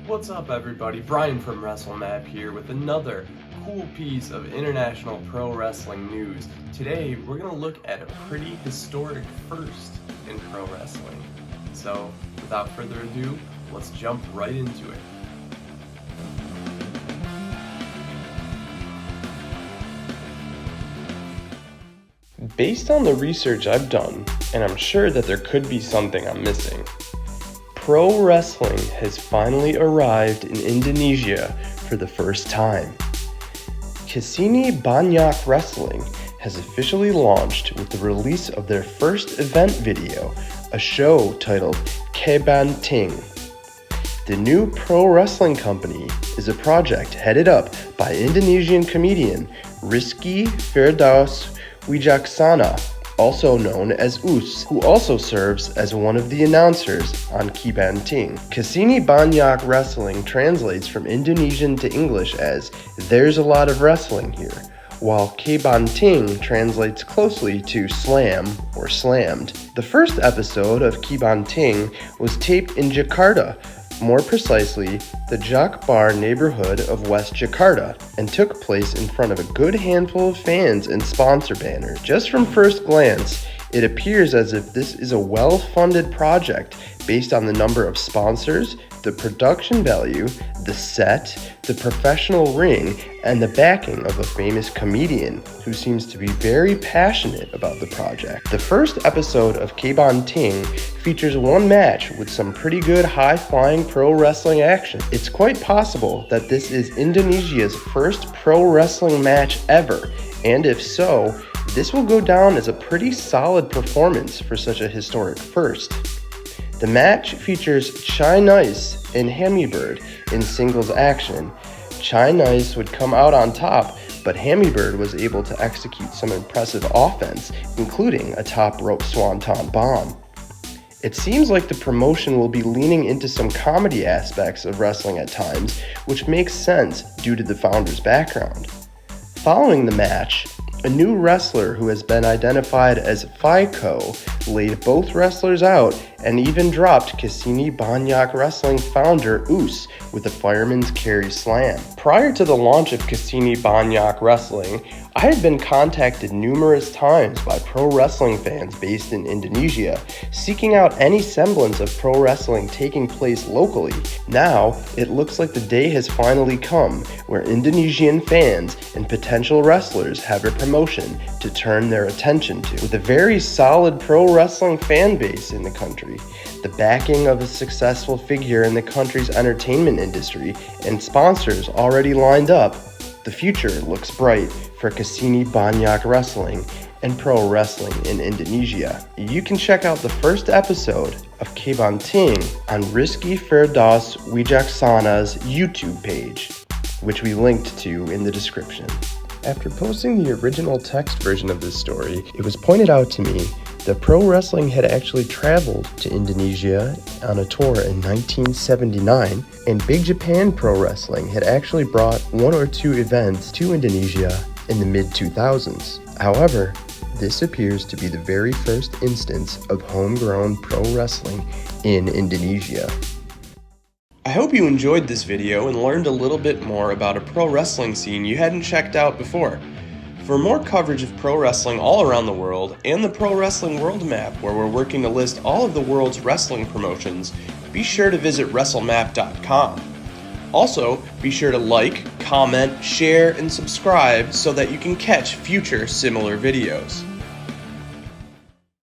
What's up everybody, Brian from WrestleMap here with another cool piece of international pro wrestling news. Today we're going to look at a pretty historic first in pro wrestling. So without further ado, let's jump right into it. Based on the research I've done, and I'm sure that there could be something I'm missing, pro wrestling has finally arrived in Indonesia for the first time. Kesini Banyak Wrestling has officially launched with the release of their first event video, a show titled Kebanting. The new pro wrestling company is a project headed up by Indonesian comedian Rizky Firdaus Wijaksana, also known as Us, who also serves as one of the announcers on Kebanting. Kesini Banyak Wrestling translates from Indonesian to English as "there's a lot of wrestling here," while Kebanting translates closely to slam or slammed. The first episode of Kebanting was taped in Jakarta, more precisely, the Jakbar neighborhood of West Jakarta, and took place in front of a good handful of fans and sponsor banners. Just from first glance, it appears as if this is a well-funded project based on the number of sponsors, the production value, the set, the professional ring, and the backing of a famous comedian who seems to be very passionate about the project. The first episode of Kebanting features one match with some pretty good high-flying pro wrestling action. It's quite possible that this is Indonesia's first pro wrestling match ever, and if so, this will go down as a pretty solid performance for such a historic first. The match features Chai Nice and Hammy-Bird in singles action. Chai Nice would come out on top, but Hammy-Bird was able to execute some impressive offense, including a top rope swanton bomb. It seems like the promotion will be leaning into some comedy aspects of wrestling at times, which makes sense due to the founder's background. Following the match, a new wrestler who has been identified as FICO laid both wrestlers out and even dropped Kesini Banyak Wrestling founder Us with a fireman's carry slam. Prior to the launch of Kesini Banyak Wrestling, I had been contacted numerous times by pro wrestling fans based in Indonesia, seeking out any semblance of pro wrestling taking place locally. Now, it looks like the day has finally come where Indonesian fans and potential wrestlers have a promotion to turn their attention to. With a very solid pro wrestling fan base in the country, the backing of a successful figure in the country's entertainment industry, and sponsors already lined up, the future looks bright for Kesini Banyak Wrestling and pro wrestling in Indonesia. You can check out the first episode of Kebanting on Rizky Firdaus Wijaksana's YouTube page, which we linked to in the description. After posting the original text version of this story, it was pointed out to me that pro wrestling had actually traveled to Indonesia on a tour in 1979, and Big Japan Pro Wrestling had actually brought one or two events to Indonesia in the mid-2000s. However, this appears to be the very first instance of homegrown pro wrestling in Indonesia. I hope you enjoyed this video and learned a little bit more about a pro wrestling scene you hadn't checked out before. For more coverage of pro wrestling all around the world and the Pro Wrestling World Map, where we're working to list all of the world's wrestling promotions, be sure to visit WrestleMap.com. Also, be sure to like, comment, share, and subscribe so that you can catch future similar videos.